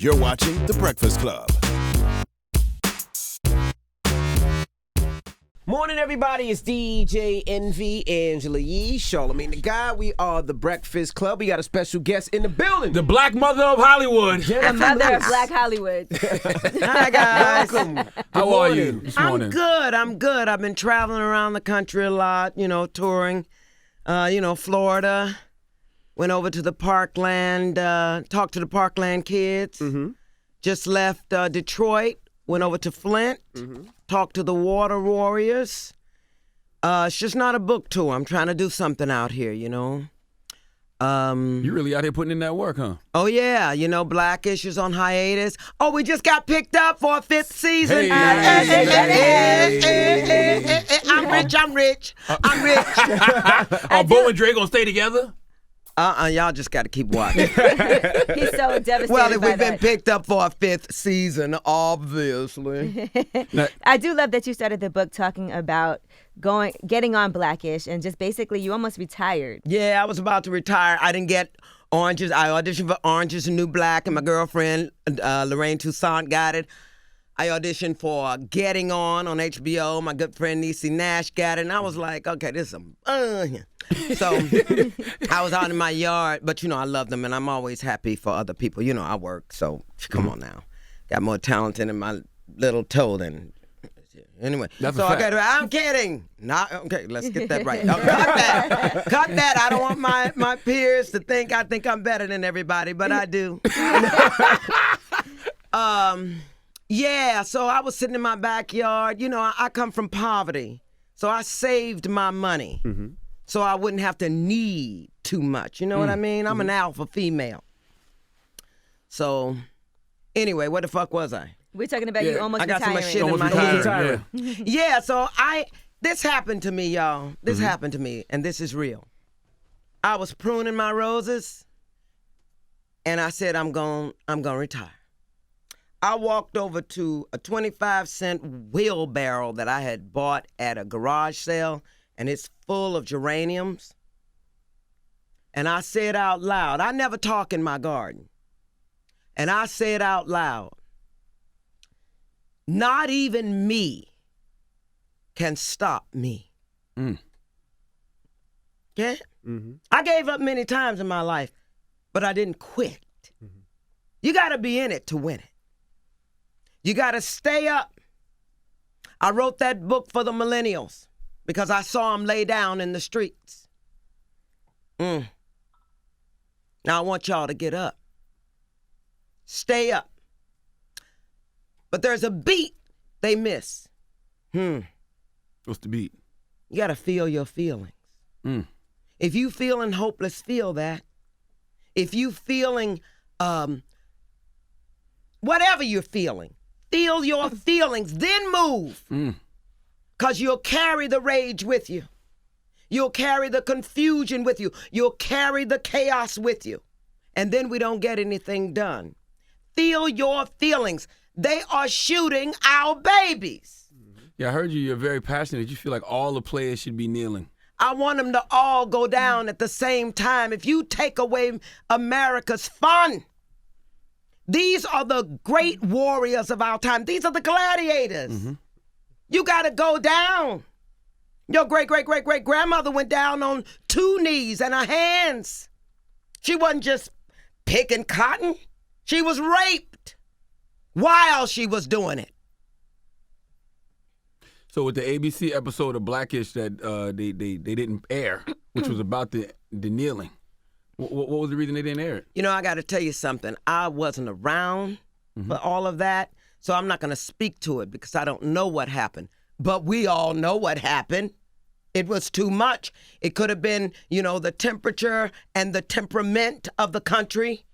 You're watching The Breakfast Club. Morning, everybody. It's DJ Envy, Angela Yee, Charlamagne the Guy. We are The Breakfast Club. We got a special guest in the building. The black mother of Hollywood. The mother of Black Hollywood. Hi, guys. Welcome. How are you this morning? I'm good. I've been traveling around the country a lot, touring. Florida. Went over to the Parkland, talked to the Parkland kids. Mm-hmm. Just left Detroit. Went over to Flint. Mm-hmm. Talked to the Water Warriors. It's just not a book tour. I'm trying to do something out here, You really out here putting in that work, huh? Oh, yeah. Blackish is on hiatus. Oh, we just got picked up for a 5th season. I'm rich. Are Bo and Dre gonna stay together? Y'all just got to keep watching. He's so devastated. Well, if by we've been that. picked up for a 5th season, obviously. I do love that you started the book talking about getting on Blackish and just basically you almost retired. Yeah, I was about to retire. I didn't get Oranges. I auditioned for Orange is the New Black, and my girlfriend, Lorraine Toussaint, got it. I auditioned for Getting On HBO. My good friend Niecy Nash got it. And I was like, okay, this is some So I was out in my yard, but, I love them, and I'm always happy for other people. I work, so come on now. Got more talent in my little toe than... Anyway, That's so a fact. I'm kidding. Okay, let's get that right. Cut that. Cut that. I don't want my peers to think I think I'm better than everybody, but I do. Yeah, so I was sitting in my backyard. I come from poverty, so I saved my money so I wouldn't have to need too much. You know what I mean? I'm an alpha female. So, anyway, what the fuck was I? We're talking about you almost I got retiring. some shit in my head. Yeah. Yeah, so this happened to me, y'all. This happened to me, and this is real. I was pruning my roses, and I said, I'm gonna retire. I walked over to a 25-cent wheelbarrow that I had bought at a garage sale, and it's full of geraniums. And I said out loud, I never talk in my garden. And I said out loud, not even me can stop me. Okay? Mm-hmm. I gave up many times in my life, but I didn't quit. Mm-hmm. You got to be in it to win it. You got to stay up. I wrote that book for the millennials because I saw them lay down in the streets. Now I want y'all to get up. Stay up. But there's a beat they miss. What's the beat? You got to feel your feelings. If you feeling hopeless, feel that. If you feeling whatever you're feeling, feel your feelings, then move. Because you'll carry the rage with you. You'll carry the confusion with you. You'll carry the chaos with you. And then we don't get anything done. Feel your feelings. They are shooting our babies. Yeah, I heard you. You're very passionate. You feel like all the players should be kneeling. I want them to all go down at the same time. If you take away America's fun, these are the great warriors of our time. These are the gladiators. You got to go down. Your great-great-great-great-grandmother went down on 2 knees and her hands. She wasn't just picking cotton. She was raped while she was doing it. So with the ABC episode of Blackish that they didn't air, which was about the kneeling, what was the reason they didn't air it? I got to tell you something. I wasn't around for all of that, so I'm not going to speak to it because I don't know what happened. But we all know what happened. It was too much. It could have been, the temperature and the temperament of the country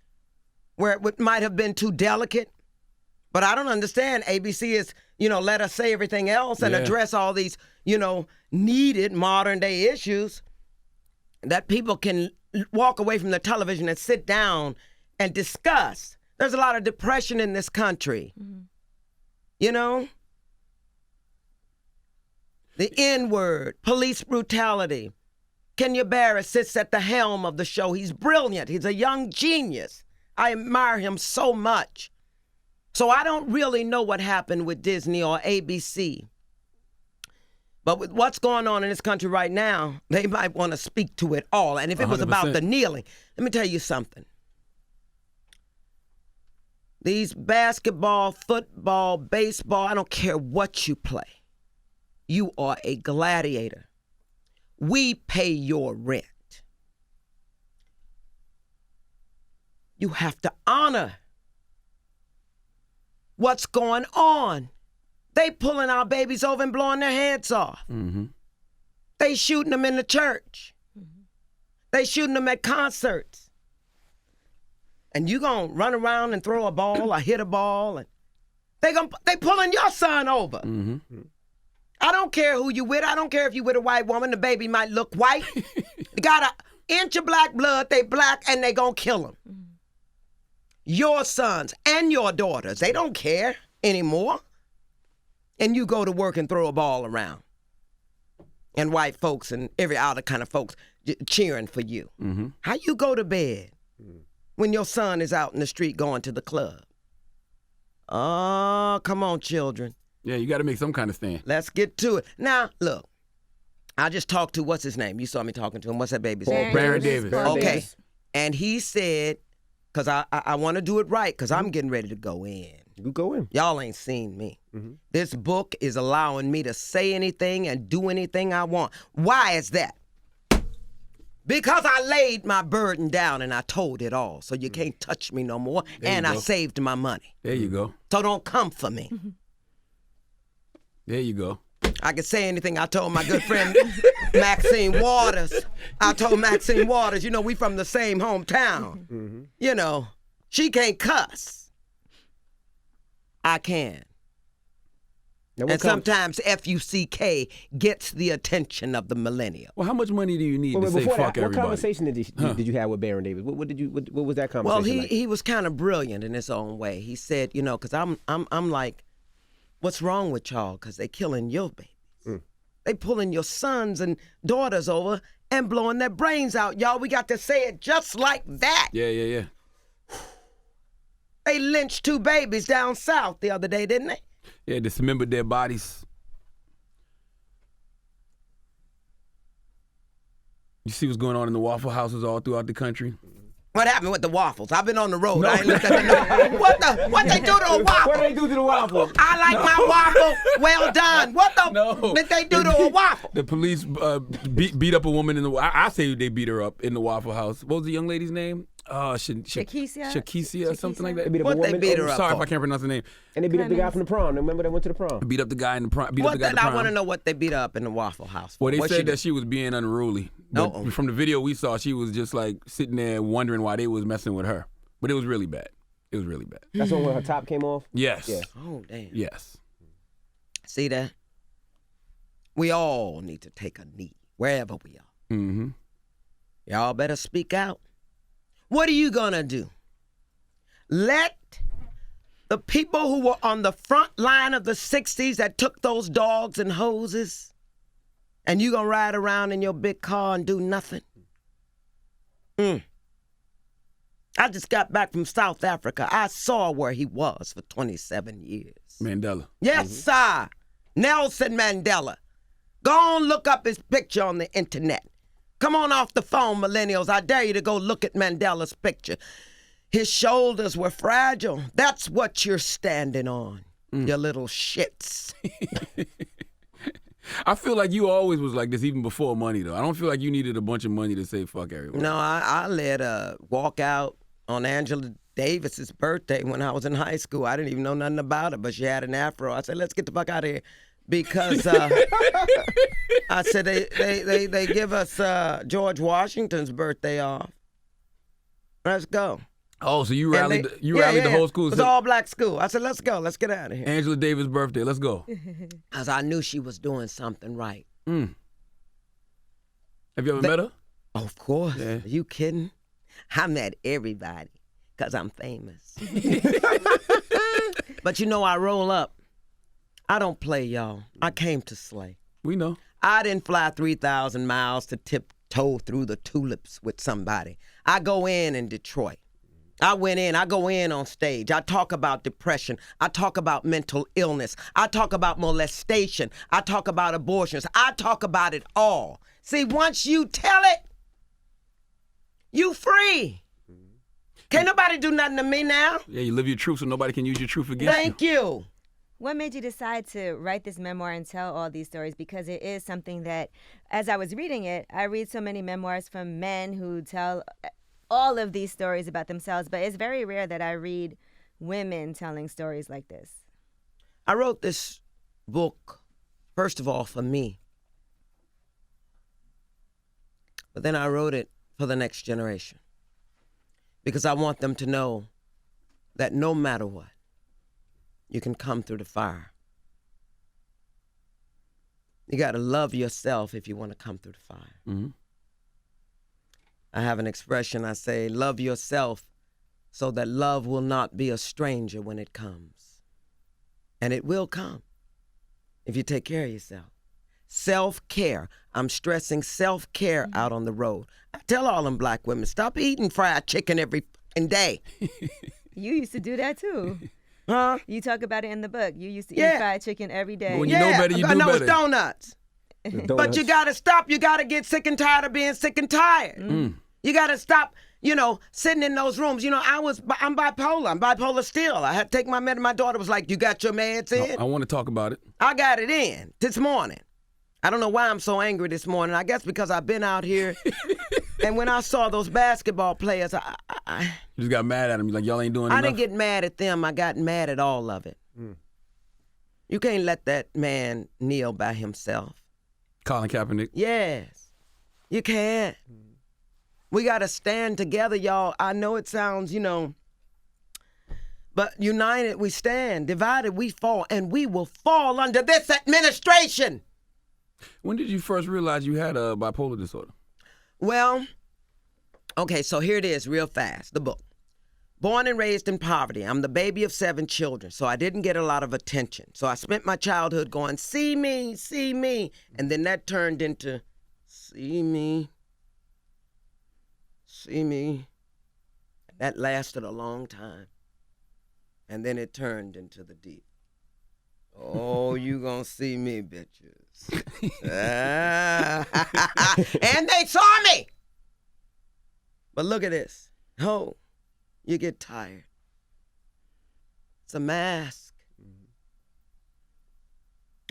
where it might have been too delicate. But I don't understand. ABC is, let us say everything else and address all these, needed modern day issues that people can walk away from the television and sit down and discuss. There's a lot of depression in this country. The N-word, police brutality. Kenya Barris sits at the helm of the show. He's brilliant. He's a young genius. I admire him so much. So I don't really know what happened with Disney or ABC. But with what's going on in this country right now, they might want to speak to it all. And if it was about 100%. the kneeling, let me tell you something. These basketball, football, baseball, I don't care what you play. You are a gladiator. We pay your rent. You have to honor what's going on. They pulling our babies over and blowing their heads off. Mm-hmm. They shooting them in the church. They shooting them at concerts. And you gonna run around and throw a ball or hit a ball, and they pulling your son over. Mm-hmm. I don't care who you with. I don't care if you with a white woman. The baby might look white. They got an inch of black blood. They black, and they gonna kill them. Your sons and your daughters, they don't care anymore. And you go to work and throw a ball around. And white folks and every other kind of folks cheering for you. Mm-hmm. How you go to bed when your son is out in the street going to the club? Oh, come on, children. Yeah, you got to make some kind of stand. Let's get to it. Now, look, I just talked to, what's his name? You saw me talking to him. What's that baby's name? Baron Davis. Okay. And he said, because I want to do it right, because I'm getting ready to go in. You go in. Y'all ain't seen me. This book is allowing me to say anything and do anything I want. Why is that? Because I laid my burden down and I told it all. So you can't touch me no more. And I saved my money. There you go. So don't come for me. There you go. I could say anything. I told my good friend Maxine Waters. I told Maxine Waters, you know, we from the same hometown. You know, she can't cuss. I can. And sometimes F-U-C-K gets the attention of the millennial. Well, how much money do you need to say before fuck that, everybody? what conversation did you have with Baron Davis? What was that conversation Well, like? he was kind of brilliant in his own way. He said, you know, because I'm like, what's wrong with y'all? Because they killing your babies. They pulling your sons and daughters over and blowing their brains out. Y'all, we got to say it just like that. Yeah. They lynched 2 babies down south the other day, didn't they? Yeah, dismembered their bodies. You see what's going on in the Waffle Houses all throughout the country? What happened with the waffles? I've been on the road. I ain't looked at the news. What they do to a waffle? What they do to the waffle? I like my waffle well done. What the did they do to a waffle? The police beat up a woman in the. I say they beat her up in the Waffle House. What was the young lady's name? Shakisia or something like that. They beat up What a they woman. beat her up Sorry for? if I can't pronounce the name. And they beat up the guy from the prom. Remember they went to the prom? Beat up the guy in the prom. What I want to know what they beat her up in the Waffle House for. Well, they What said she that she was being unruly. But Uh-oh. from the video we saw, she was just like sitting there wondering why they was messing with her. But it was really bad. It was really bad. That's when her top came off? Yes. Yeah. Oh, damn. Yes. See that? We all need to take a knee, wherever we are. Mm-hmm. Y'all better speak out. What are you going to do? Let the people who were on the front line of the 60s that took those dogs and hoses, and you going to ride around in your big car and do nothing? I just got back from South Africa. I saw where he was for 27 years. Mandela. Yes, sir. Nelson Mandela. Go on, look up his picture on the internet. Come on off the phone, millennials. I dare you to go look at Mandela's picture. His shoulders were fragile. That's what you're standing on, you little shits. I feel like you always was like this even before money, though. I don't feel like you needed a bunch of money to say fuck everyone. No, I led a walkout on Angela Davis's birthday when I was in high school. I didn't even know nothing about her, but she had an afro. I said, let's get the fuck out of here. Because I said they give us George Washington's birthday off. Let's go. Oh, so you And rallied they- rallied the whole school. It was all black school. I said, let's go. Let's get out of here. Angela Davis' birthday. Let's go. Because I knew she was doing something right. Have you ever met her? Oh, of course. Yeah. Are you kidding? I met everybody because I'm famous. But you know, I roll up. I don't play, y'all. I came to slay. We know. I didn't fly 3,000 miles to tiptoe through the tulips with somebody. I go in Detroit. I go in on stage. I talk about depression. I talk about mental illness. I talk about molestation. I talk about abortions. I talk about it all. See, once you tell it, you free. Can't nobody do nothing to me now. Yeah, you live your truth so nobody can use your truth against you. Thank you. What made you decide to write this memoir and tell all these stories? Because it is something that, as I was reading it, I read so many memoirs from men who tell all of these stories about themselves, but it's very rare that I read women telling stories like this. I wrote this book, first of all, for me. But then I wrote it for the next generation. Because I want them to know that no matter what, you can come through the fire. You got to love yourself if you want to come through the fire. Mm-hmm. I have an expression, I say, love yourself so that love will not be a stranger when it comes. And it will come if you take care of yourself. Self-care. I'm stressing self-care out on the road. I tell all them black women, stop eating fried chicken every fucking day. You used to do that too. Huh? You talk about it in the book. You used to Yeah. eat fried chicken every day. But when you know better, you do I know better. it's donuts. But you got to stop. You got to get sick and tired of being sick and tired. You got to stop, sitting in those rooms. I'm bipolar. I'm bipolar still. I had to take my medicine. My daughter was like, you got your meds in? I want to talk about it. I got it in this morning. I don't know why I'm so angry this morning. I guess because I've been out here. And when I saw those basketball players, You just got mad at him. You're like, y'all ain't doing enough. I didn't get mad at them. I got mad at all of it. You can't let that man kneel by himself. Colin Kaepernick. Yes, you can't. We got to stand together, y'all. I know it sounds, but united we stand, divided we fall, and we will fall under this administration. When did you first realize you had a bipolar disorder? Well, okay, so here it is real fast, the book. Born and raised in poverty. I'm the baby of 7 children, so I didn't get a lot of attention. So I spent my childhood going, see me, see me. And then that turned into, see me, see me. That lasted a long time. And then it turned into the deep. Oh, you gonna see me, bitches. And they saw me. But look at this. Oh, you get tired. It's a mask.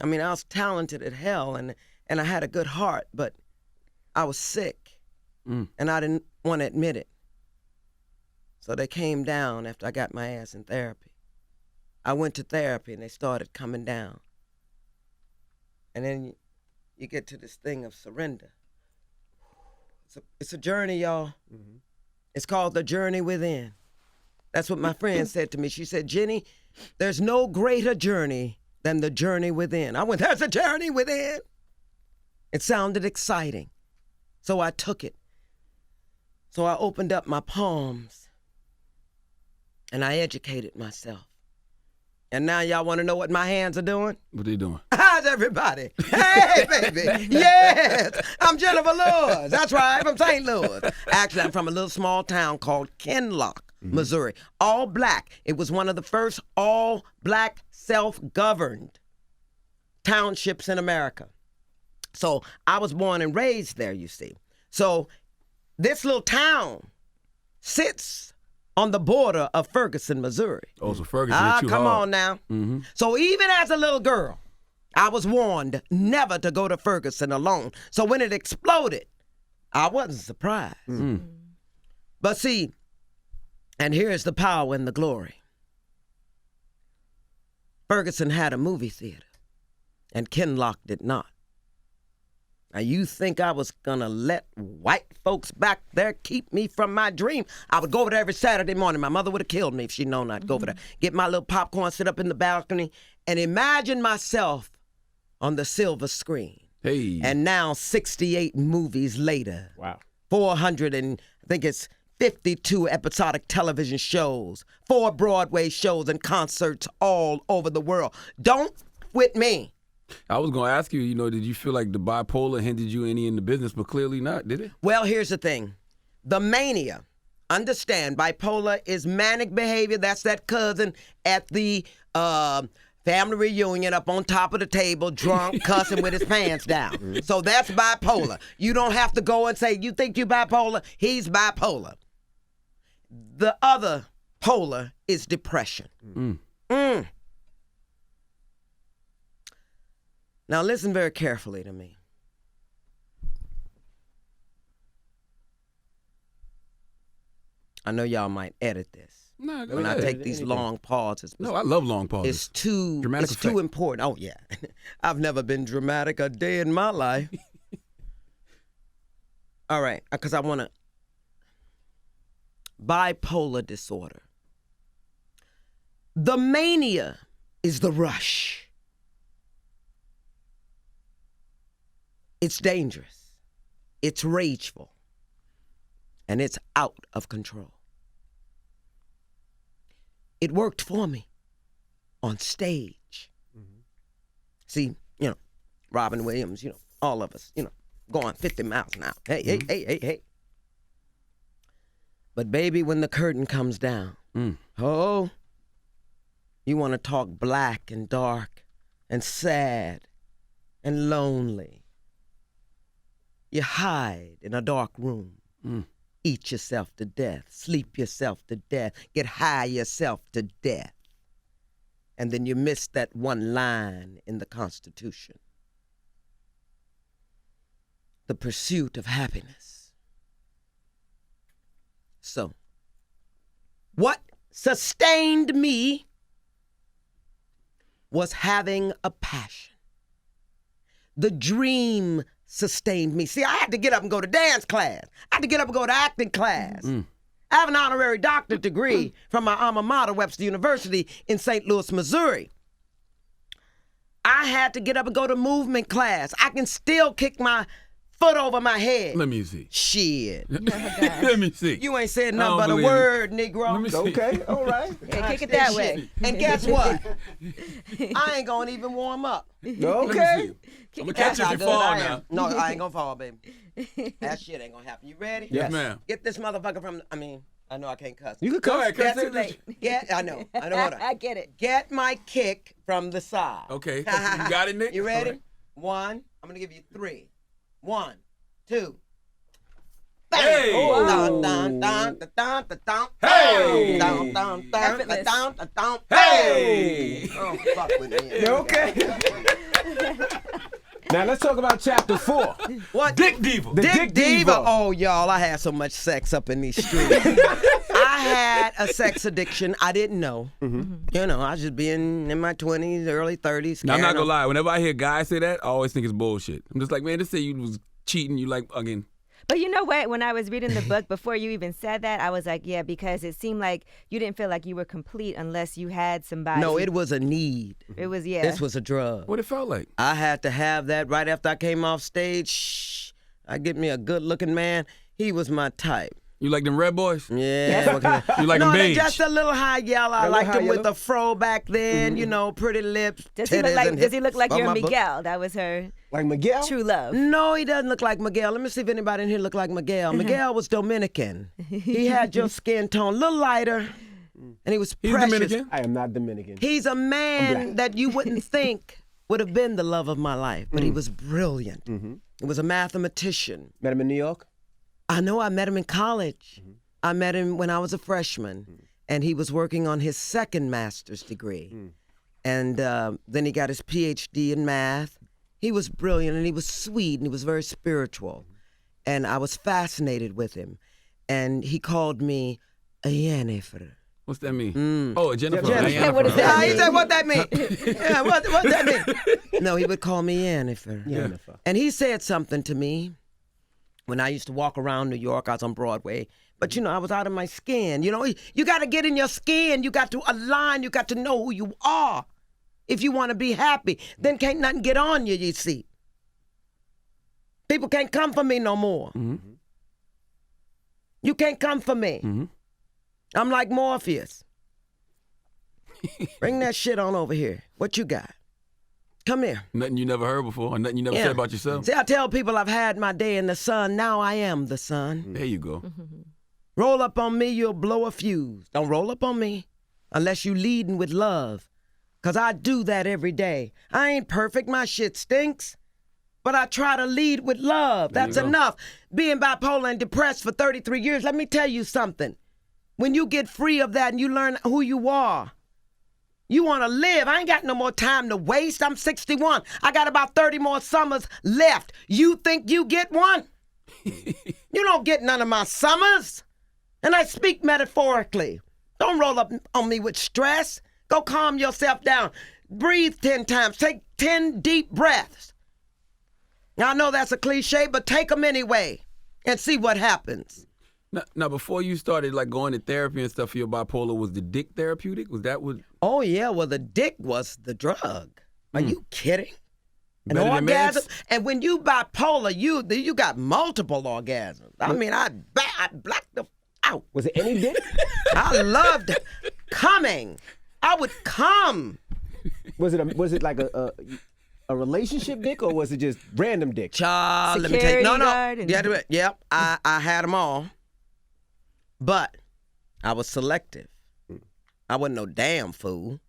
I mean, I was talented as hell, and I had a good heart, but I was sick, and I didn't want to admit it. So they came down after I got my ass in therapy. I went to therapy, and they started coming down. And then you get to this thing of surrender. It's a journey, y'all. It's called the journey within. That's what my friend said to me. She said, Jenny, there's no greater journey than the journey within. I went, there's a journey within. It sounded exciting. So I took it. So I opened up my palms and I educated myself. And now y'all want to know what my hands are doing? What they doing? How's everybody? Hey, baby. Yes, I'm Jenifer Lewis. That's right, from St. Louis. Actually, I'm from a little small town called Kinloch, Missouri. All black. It was one of the first all black self-governed townships in America. So I was born and raised there, you see. So this little town sits on the border of Ferguson, Missouri. Oh, so Ferguson hit you come hard. on now. So even as a little girl, I was warned never to go to Ferguson alone. So when it exploded, I wasn't surprised. But see, and here's the power and the glory. Ferguson had a movie theater, and Kinloch did not. Now, you think I was going to let white folks back there keep me from my dream? I would go over there every Saturday morning. My mother would have killed me if she'd known I'd go over there, get my little popcorn, sit up in the balcony, and imagine myself on the silver screen. Hey. And now, 68 movies later. Wow. 400 and I think it's 52 episodic television shows, 4 Broadway shows and concerts all over the world. Don't with me. I was going to ask you, did you feel like the bipolar hindered you any in the business, but clearly not, did it? Well, here's the thing. The mania Understand, bipolar is manic behavior. That's that cousin at the family reunion up on top of the table, drunk, cussing with his pants down. So that's bipolar. You don't have to go and say, you think you're bipolar? He's bipolar. The other polar is depression. Now listen very carefully to me. I know y'all might edit this. No, go when I ahead. take these long pauses. No, I love long pauses. It's too Dramatic it's too effect. important. Oh yeah. I've never been dramatic a day in my life. All right, because I want to. Bipolar disorder. The mania is the rush. It's dangerous. It's rageful. And it's out of control. It worked for me on stage. See, Robin Williams, all of us, going 50 miles an hour. Hey. But baby, when the curtain comes down, oh, you want to talk black and dark and sad and lonely. You hide in a dark room. Eat yourself to death, sleep yourself to death, get high yourself to death. And then you miss that one line in the Constitution. The pursuit of happiness. So, what sustained me was having a passion. The dream sustained me. See, I had to get up and go to dance class. I had to get up and go to acting class. I have an honorary doctorate degree from my alma mater, Webster University in St. Louis, Missouri. I had to get up and go to movement class. I can still kick my foot over my head. Let me see. Shit. Let me see. You ain't said I nothing don't but a believe word, Negro. Let me see. Okay, all right. Yeah, kick it that way. And guess what? I ain't gonna even warm up. Okay. I'm gonna catch you if you That's how fall good I now. am. No, I ain't gonna fall, baby. That shit ain't gonna happen. You ready? Yes, ma'am. Get this motherfucker from. I know I can't cuss. You can Go cuss. ahead, Get cuss too late. I know. Hold on. I get it. Get my kick from the side. Okay. You got it, Nick? You ready? All right. 1. I'm gonna give you 3. 1, 2. Hey! Dun, dun, dun, dun, dun, dun, dun. Hey! Dun, dun, dun, Effortless. dun, dun, dun. Hey! Oh, fuck with me. You okay? Now let's talk about chapter 4. What? Dick Diva. The Dick Diva. Oh, y'all, I had so much sex up in these streets. I had a sex addiction. I didn't know. I was just being in my 20s, early 30s. Now, I'm not carrying gonna on. lie. Whenever I hear guys say that, I always think it's bullshit. I'm just like, man, just say you was cheating. You like again. But you know what? When I was reading the book, before you even said that, I was like, yeah, because it seemed like you didn't feel like you were complete unless you had somebody. No, it was a need. It was, yeah. This was a drug. What it felt like. I had to have that right after I came off stage. I get me a good-looking man. He was my type. You like them red boys? Yeah. what can I- You like no, them they beige? just a little high yellow. I little liked high him with yellow? the fro back then, pretty lips. Does he titties, look like? and Does he hips look like on your my book. Miguel? That was her Like Miguel? true love. No, he doesn't look like Miguel. Let me see if anybody in here look like Miguel. Miguel was Dominican. He had your skin tone, a little lighter, and he was He's precious. Dominican. I am not Dominican. He's a man black. that you wouldn't think would have been the love of my life, but he was brilliant. He was a mathematician. Met him in New York? I know I met him in college. I met him when I was a freshman, and he was working on his second master's degree. And then he got his PhD in math. He was brilliant, and he was sweet, and he was very spiritual. And I was fascinated with him. And he called me a Jenifer. What's that mean? Oh, Jennifer. Jennifer. Jennifer. What does that Yeah, he mean? said, what that mean? Yeah, what that mean? No, he would call me Jenifer. Jenifer. And he said something to me when I used to walk around New York. I was on Broadway. But, I was out of my skin. You got to get in your skin. You got to align. You got to know who you are if you want to be happy. Then can't nothing get on you see. People can't come for me no more. You can't come for me. I'm like Morpheus. Bring that shit on over here. What you got? Come here. Nothing you never heard before, or nothing you never said about yourself. See, I tell people I've had my day in the sun. Now I am the sun. There you go. Roll up on me, you'll blow a fuse. Don't roll up on me unless you leading with love. Because I do that every day. I ain't perfect. My shit stinks. But I try to lead with love. That's enough. Being bipolar and depressed for 33 years, let me tell you something. When you get free of that and you learn who you are, you want to live. I ain't got no more time to waste. I'm 61. I got about 30 more summers left. You think you get one? You don't get none of my summers. And I speak metaphorically. Don't roll up on me with stress. Go calm yourself down. Breathe 10 times. Take 10 deep breaths. Now, I know that's a cliche, but take them anyway and see what happens. Now, before you started like going to therapy and stuff for your bipolar, was the dick therapeutic? Was that what? Oh, yeah. Well, the dick was the drug. Are you kidding? An Better than orgasm. meds? And when you bipolar, you got multiple orgasms. I mean, I blacked the out. Was it any dick? I loved coming. I would come. Was it like a relationship dick, or was it just random dick? Child, let me Security take no. guard and- Yeah, do it. Yep, I had them all, but I was selective. I wasn't no damn fool.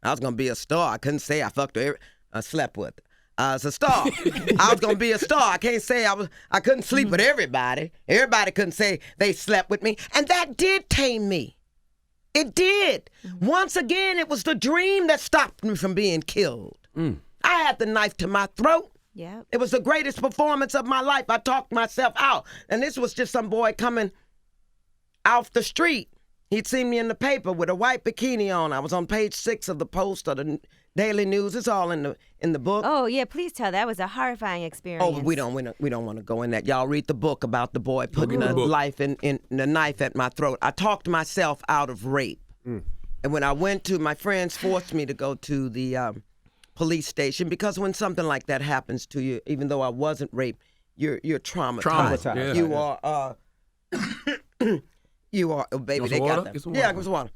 I was gonna be a star. I couldn't say I fucked her. I slept with her. I was a star. I was gonna be a star. I can't say I couldn't sleep with everybody. Everybody couldn't say they slept with me, and that did tame me. It did. Once again, it was the dream that stopped me from being killed. I had the knife to my throat. Yep. It was the greatest performance of my life. I talked myself out. And this was just some boy coming off the street. He'd seen me in the paper with a white bikini on. I was on page 6 of the Post or the Daily News. It's all in the book. Oh yeah, please tell. That was a horrifying experience. Oh, but we don't want to go in that. Y'all read the book about the boy putting a the knife at my throat. I talked myself out of rape. And when I went to, my friends forced me to go to the police station, because when something like that happens to you, even though I wasn't raped, you're traumatized. Traumatized. You are you are, oh, baby, Want they some got water? that. Get some Yeah, water. get some water.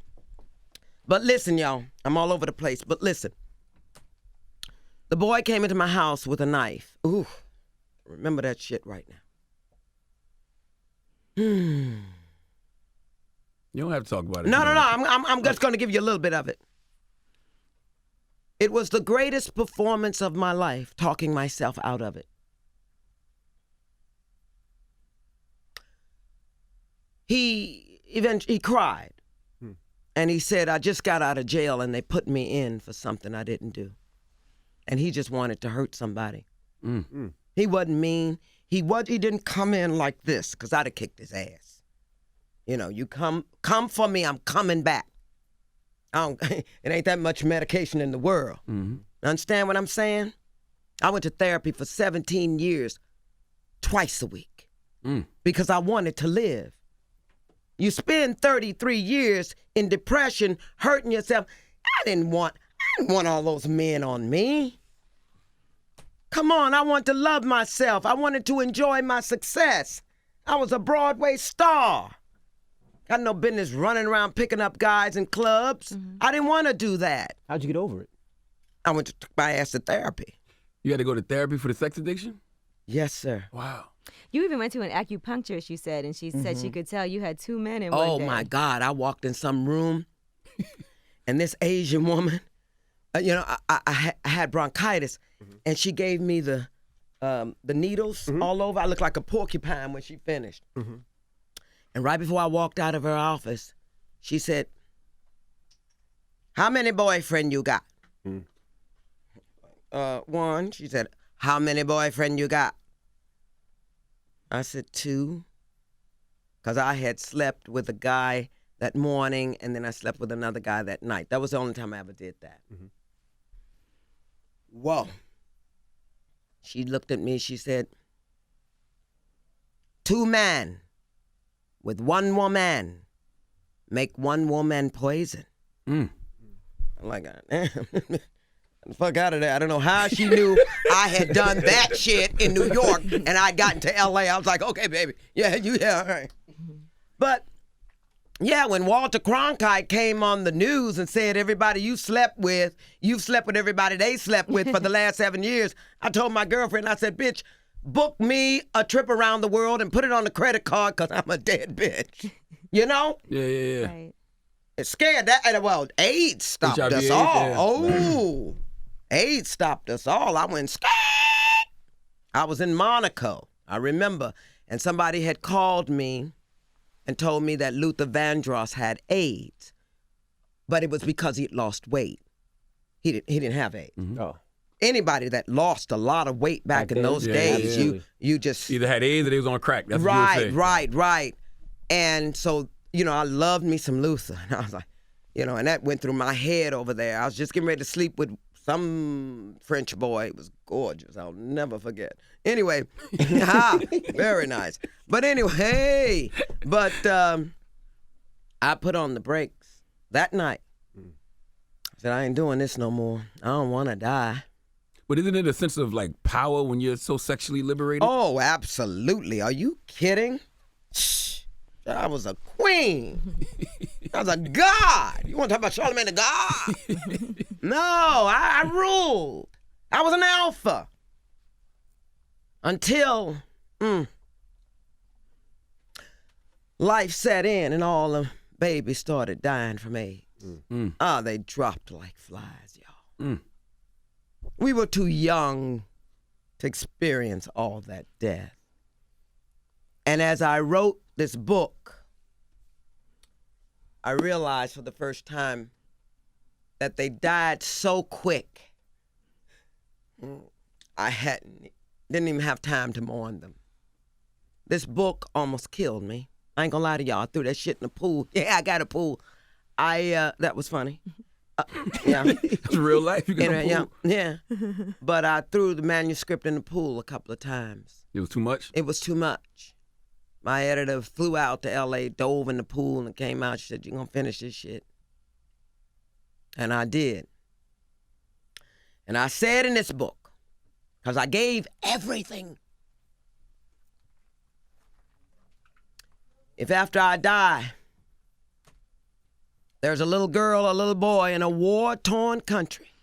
But listen, y'all, I'm all over the place, but listen. The boy came into my house with a knife. Ooh, remember that shit right now. You don't have to talk about it. No. I'm just going to give you a little bit of it. It was the greatest performance of my life, talking myself out of it. He eventually cried, and he said, "I just got out of jail, and they put me in for something I didn't do." And he just wanted to hurt somebody. He wasn't mean. He didn't come in like this, because I'd have kicked his ass. You know, you come for me, I'm coming back. It ain't that much medication in the world. Understand what I'm saying? I went to therapy for 17 years, twice a week, because I wanted to live. You spend 33 years in depression, hurting yourself. I didn't want all those men on me. Come on, I want to love myself. I wanted to enjoy my success. I was a Broadway star. Got no business running around picking up guys in clubs. I didn't want to do that. How'd you get over it? I went to took my ass to therapy. You had to go to therapy for the sex addiction? Yes, sir. Wow. You even went to an acupuncturist, you said, and she said she could tell you had 2 men in one Oh, day. my God. I walked in some room, and this Asian woman, I had bronchitis, and she gave me the needles all over. I looked like a porcupine when she finished. And right before I walked out of her office, she said, "How many boyfriend you got?" One. She said, "How many boyfriend you got?" I said, 2. Because I had slept with a guy that morning, and then I slept with another guy that night. That was the only time I ever did that. Whoa. She looked at me, she said, 2 men with 1 woman make 1 woman poison. I'm like, damn. The fuck out of there. I don't know how she knew I had done that shit in New York and I'd gotten to LA. I was like, okay, baby. Yeah, all right. But yeah, when Walter Cronkite came on the news and said everybody you've slept with everybody they slept with for the last 7 years, I told my girlfriend, I said, "Bitch, book me a trip around the world and put it on the credit card because I'm a dead bitch." You know? Yeah. Right. It scared that. Well, AIDS stopped HIV, us all. yeah. Oh, AIDS stopped us all. I went scared. I was in Monaco, I remember, and somebody had called me and told me that Luther Vandross had AIDS, but it was because he'd lost weight. He didn't have AIDS. Oh. Anybody that lost a lot of weight back in then? those Yeah, days, yeah. you just Either had AIDS or they was on crack. That's what you would say. right. And so, I loved me some Luther. And I was like, and that went through my head over there. I was just getting ready to sleep with some French boy. It was gorgeous. I'll never forget. Anyway, very nice. But anyway, I put on the brakes that night. I said, I ain't doing this no more. I don't want to die. But isn't it a sense of like power when you're so sexually liberated? Oh, absolutely. Are you kidding? Shh. I was a queen. I was a god. You want to talk about Charlemagne the God? No, I ruled. I was an alpha. Until life set in and all the babies started dying from AIDS. They dropped like flies, y'all. We were too young to experience all that death. And as I wrote this book, I realized for the first time that they died so quick, I didn't even have time to mourn them. This book almost killed me. I ain't gonna lie to y'all. I threw that shit in the pool. Yeah, I got a pool. That was funny. Yeah. It's real life. You got a pool. Yeah. But I threw the manuscript in the pool a couple of times. It was too much? It was too much. My editor flew out to L.A., dove in the pool, and came out. She said, "You're going to finish this shit." And I did. And I said in this book, because I gave everything, if after I die, there's a little girl, a little boy in a war-torn country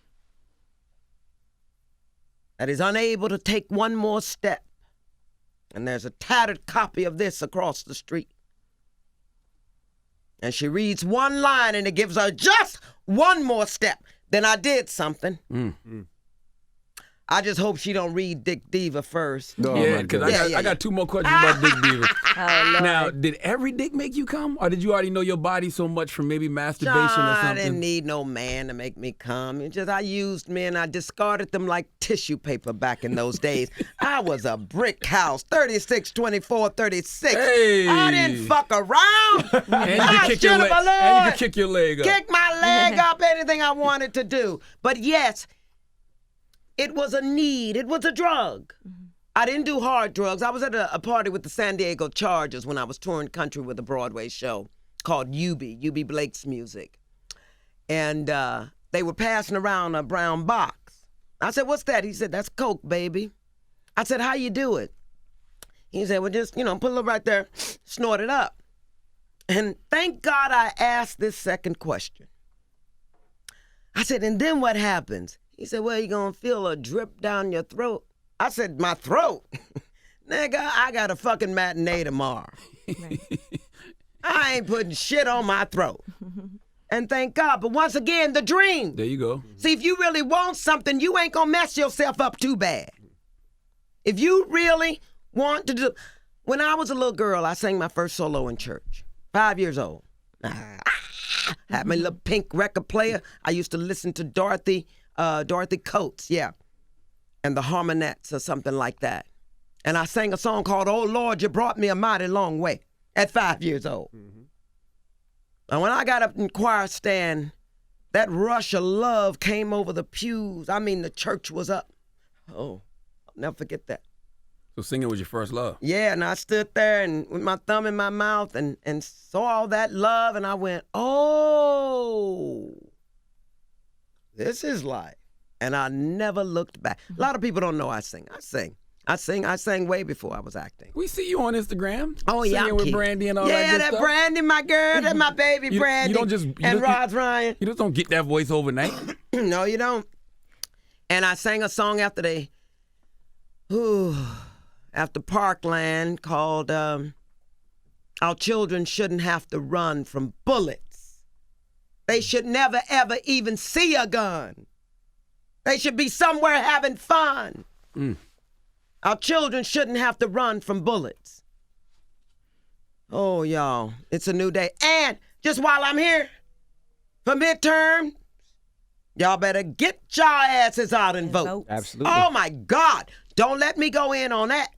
that is unable to take one more step, and there's a tattered copy of this across the street, and she reads one line and it gives her just one more step, then I did something. I just hope she don't read Dick Diva first. Oh, Yeah, because I got two more questions about Dick Diva. Oh, Lord. Now, did every dick make you come? Or did you already know your body so much from maybe masturbation or I something? didn't need no man to make me come. It's just I used men. I discarded them like tissue paper back in those days. I was a brick house, 36, 24, 36. Hey. I didn't fuck around. And you could kick your leg. And you could kick your leg up. Kick my leg up, anything I wanted to do. But yes, it was a need. It was a drug. I didn't do hard drugs. I was at a party with the San Diego Chargers when I was touring country with a Broadway show called UB Blake's Music. And they were passing around a brown box. I said, "What's that?" He said, "That's Coke, baby." I said, "How you do it?" He said, "Well, just, put a little right there, snort it up." And thank God I asked this second question. I said, "And then what happens?" He said, "Well, you're going to feel a drip down your throat." I said, "My throat? Nigga, I got a fucking matinee tomorrow. I ain't putting shit on my throat." And thank God. But once again, the dream. There you go. See, if you really want something, you ain't going to mess yourself up too bad. If you really want to do... When I was a little girl, I sang my first solo in church. 5 years old. Had my little pink record player. I used to listen to Dorothy Coates, and the Harmonettes or something like that. And I sang a song called "Oh Lord, You Brought Me a Mighty Long Way" at 5 years old. And when I got up in choir stand, that rush of love came over the pews. I mean, the church was up. Oh, I'll never forget that. So singing was your first love? Yeah, and I stood there and with my thumb in my mouth and saw all that love, and I went, "Oh, this is life." And I never looked back. A lot of people don't know I sing. I sang way before I was acting. We see you on Instagram. Oh, yeah. Singing with Brandy and all that Yeah, good that stuff. Brandy, my girl. That's my baby Brandy. And Rod Ryan. You just don't get that voice overnight. No, you don't. And I sang a song after after Parkland called Our children shouldn't have to run from bullets. They should never, ever even see a gun. They should be somewhere having fun. Our children shouldn't have to run from bullets. Oh, y'all, it's a new day. And just while I'm here, for midterm, y'all better get y'all asses out and vote. Absolutely. Oh, my God. Don't let me go in on that.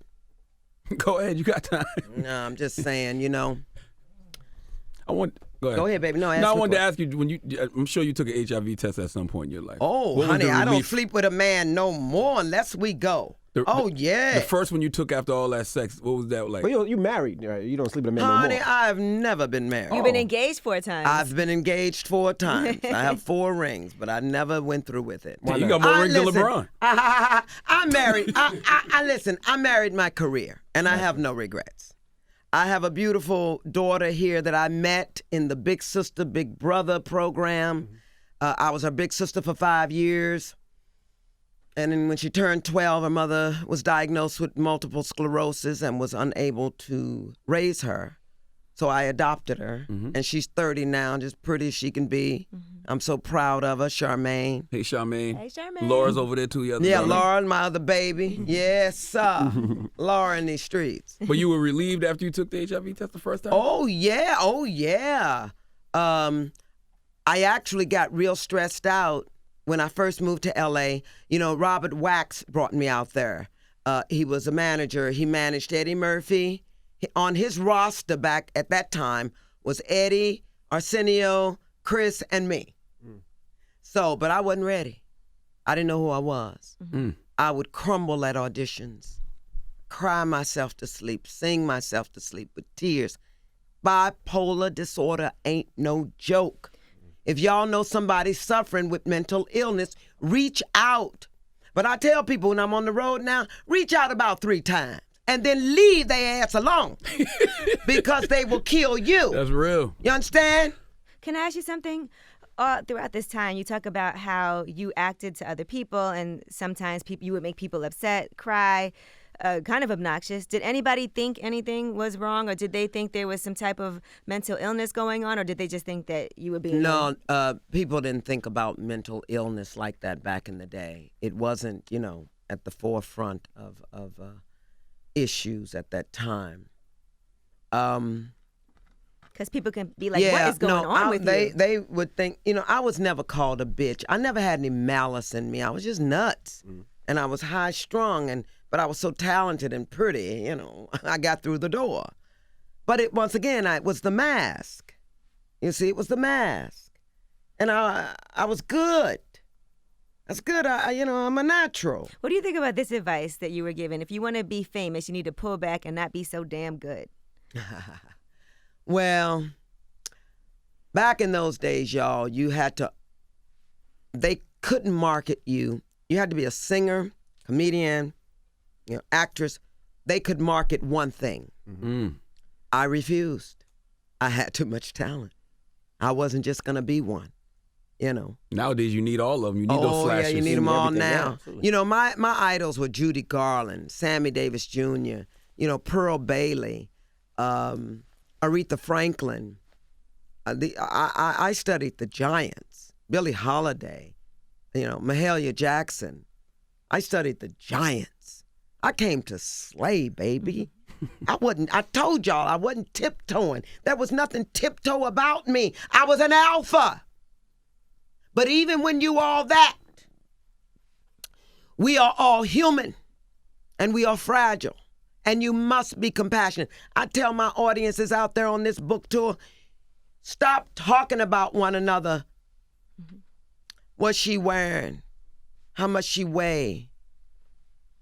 Go ahead, you got time. No, I'm just saying, you know. Go ahead, baby. No, I wanted to ask you, I'm sure you took an HIV test at some point in your life. Oh, What was honey, the I don't relief? sleep with a man no more unless we go. Yeah. The first one you took after all that sex, what was that like? But you married, right? You don't sleep with a man Honey, no more. I've never been married. You've been engaged 4 times. I've been engaged 4 times. I have 4 rings, but I never went through with it. You got more rings than listen, LeBron. I'm married. Listen, I married my career, and I have no regrets. I have a beautiful daughter here that I met in the Big Sister, Big Brother program. I was her big sister for 5 years. And then when she turned 12, her mother was diagnosed with multiple sclerosis and was unable to raise her. So I adopted her, and she's 30 now, just pretty as she can be. I'm so proud of her, Charmaine. Hey, Charmaine. Hey, Charmaine. Laura's over there too. Yeah, Laura, my other baby. Yes, sir. Laura in these streets. But you were relieved after you took the HIV test the first time? Oh, yeah. I actually got real stressed out when I first moved to L.A. You know, Robert Wax brought me out there. He was a manager. He managed Eddie Murphy. On his roster back at that time was Eddie, Arsenio, Chris, and me. So, but I wasn't ready. I didn't know who I was. I would crumble at auditions, cry myself to sleep, sing myself to sleep with tears. Bipolar disorder ain't no joke. If y'all know somebody suffering with mental illness, reach out. But I tell people when I'm on the road now, reach out about 3 times. And then leave their ass alone because they will kill you. That's real. You understand? Can I ask you something? Throughout this time, you talk about how you acted to other people, and sometimes you would make people upset, cry, kind of obnoxious. Did anybody think anything was wrong, or did they think there was some type of mental illness going on, or did they just think that you were being... No, people didn't think about mental illness like that back in the day. It wasn't, you know, at the forefront of issues at that time. Because people can be like, what is going on with you? They would think, you know, I was never called a bitch. I never had any malice in me. I was just nuts. And I was high strung, but I was so talented and pretty, you know, I got through the door. But it was the mask. You see, it was the mask. And I was good. That's good. I'm a natural. What do you think about this advice that you were given? If you want to be famous, you need to pull back and not be so damn good. Well, back in those days, y'all, they couldn't market you. You had to be a singer, comedian, you know, actress. They could market one thing. I refused. I had too much talent. I wasn't just going to be one. You know. Nowadays, you need all of them. You need those flashes. Yeah, you need them all now. Yeah, you know, my idols were Judy Garland, Sammy Davis Jr., you know, Pearl Bailey, Aretha Franklin. I studied the Giants, Billie Holiday, you know, Mahalia Jackson. I studied the Giants. I came to slay, baby. I told y'all I wasn't tiptoeing. There was nothing tiptoe about me. I was an alpha. But even when you all that, we are all human and we are fragile and you must be compassionate. I tell my audiences out there on this book tour, stop talking about one another. What's she wearing? How much she weigh?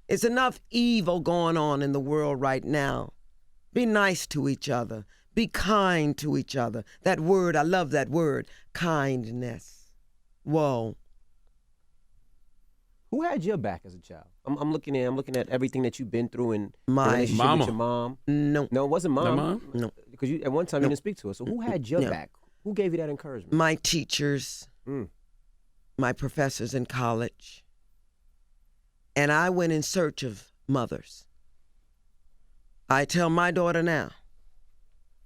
There's enough evil going on in the world right now. Be nice to each other. Be kind to each other. That word, I love that word, kindness. Whoa. Who had your back as a child? I'm looking at everything that you've been through and My the relationship mama. with your mom. No. No, it wasn't mom. No, mom? No. Because at one time you didn't speak to her. So who had your No. back? Who gave you that encouragement? My teachers, my professors in college, and I went in search of mothers. I tell my daughter now,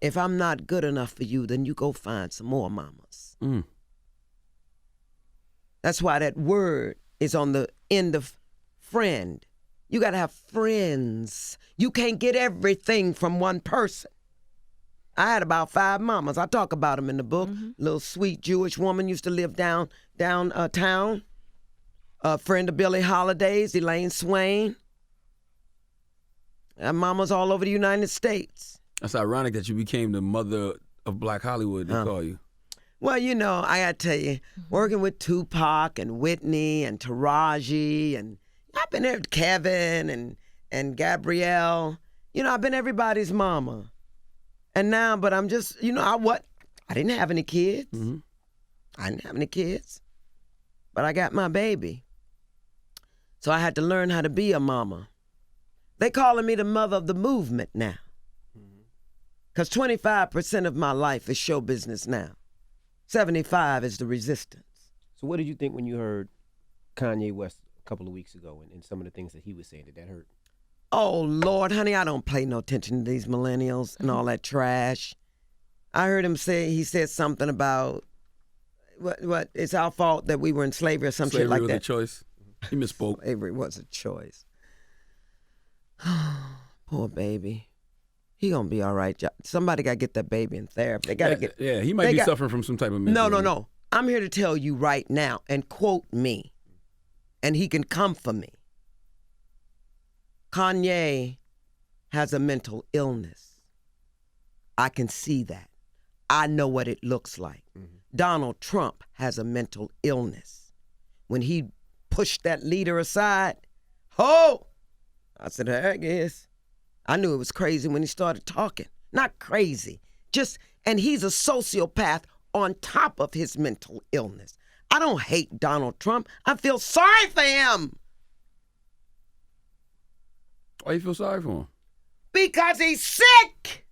If I'm not good enough for you, then you go find some more mamas. That's why that word is on the end of friend. You got to have friends. You can't get everything from one person. I had about 5 mamas. I talk about them in the book. Little sweet Jewish woman used to live downtown. A friend of Billie Holiday's, Elaine Swain. And mamas all over the United States. That's ironic that you became the mother of Black Hollywood, they call you. Well, you know, I got to tell you, working with Tupac and Whitney and Taraji, and I've been there with Kevin and Gabrielle. You know, I've been everybody's mama. And now, but I'm just, you know, I didn't have any kids. I didn't have any kids. But I got my baby. So I had to learn how to be a mama. They calling me the mother of the movement now. Because 25% of my life is show business now. 75 is the resistance. So what did you think when you heard Kanye West a couple of weeks ago and some of the things that he was saying? Did that hurt? Oh, Lord, honey, I don't pay no attention to these millennials and all that trash. I heard him say, he said something about, what it's our fault that we were in slavery or some shit like that. Slavery was a choice. He misspoke. Slavery was a choice. Poor baby. He gonna be all right. Somebody gotta get that baby in therapy. They gotta get. Yeah, he might be suffering from some type of mental illness. No. I'm here to tell you right now and quote me, and he can come for me. Kanye has a mental illness. I can see that. I know what it looks like. Donald Trump has a mental illness. When he pushed that leader aside, I said, I guess. I knew it was crazy when he started talking. Not crazy, and he's a sociopath on top of his mental illness. I don't hate Donald Trump. I feel sorry for him. Why you feel sorry for him? Because he's sick.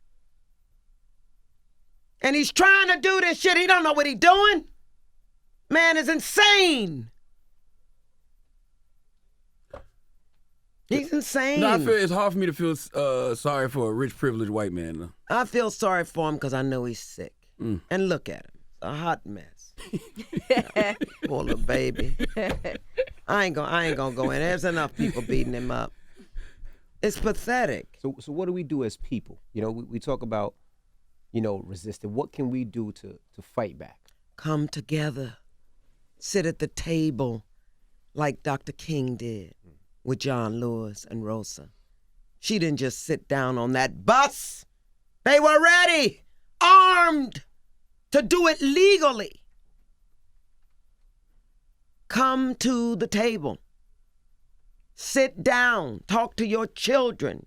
And he's trying to do this shit. He don't know what he's doing. Man is insane. He's insane. No, I feel it's hard for me to feel sorry for a rich, privileged white man. Though. I feel sorry for him because I know he's sick. And look at him. A hot mess. Poor little baby. I ain't gonna go in. There's enough people beating him up. It's pathetic. So what do we do as people? You know, we talk about, you know, resisting. What can we do to fight back? Come together. Sit at the table like Dr. King did with John Lewis and Rosa. She didn't just sit down on that bus. They were ready, armed, to do it legally. Come to the table. Sit down. Talk to your children.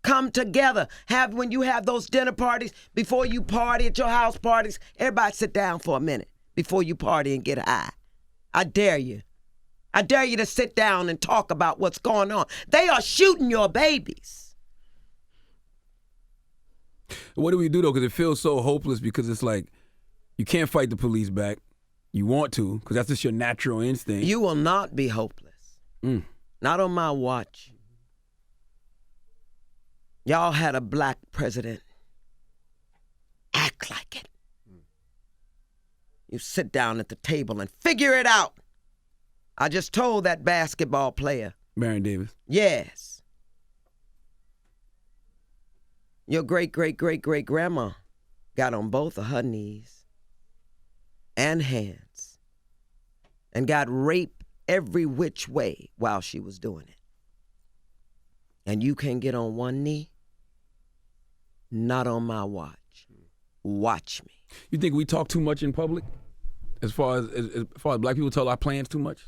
Come together. When you have those dinner parties, before you party at your house parties, everybody sit down for a minute before you party and get high. I dare you. I dare you to sit down and talk about what's going on. They are shooting your babies. What do we do, though? Because it feels so hopeless because it's like you can't fight the police back. You want to because that's just your natural instinct. You will not be hopeless. Not on my watch. Y'all had a black president. Act like it. You sit down at the table and figure it out. I just told that basketball player. Baron Davis. Yes. Your great-great-great-great-grandma got on both of her knees and hands and got raped every which way while she was doing it. And you can't get on one knee? Not on my watch. Watch me. You think we talk too much in public? As far as black people tell our plans too much?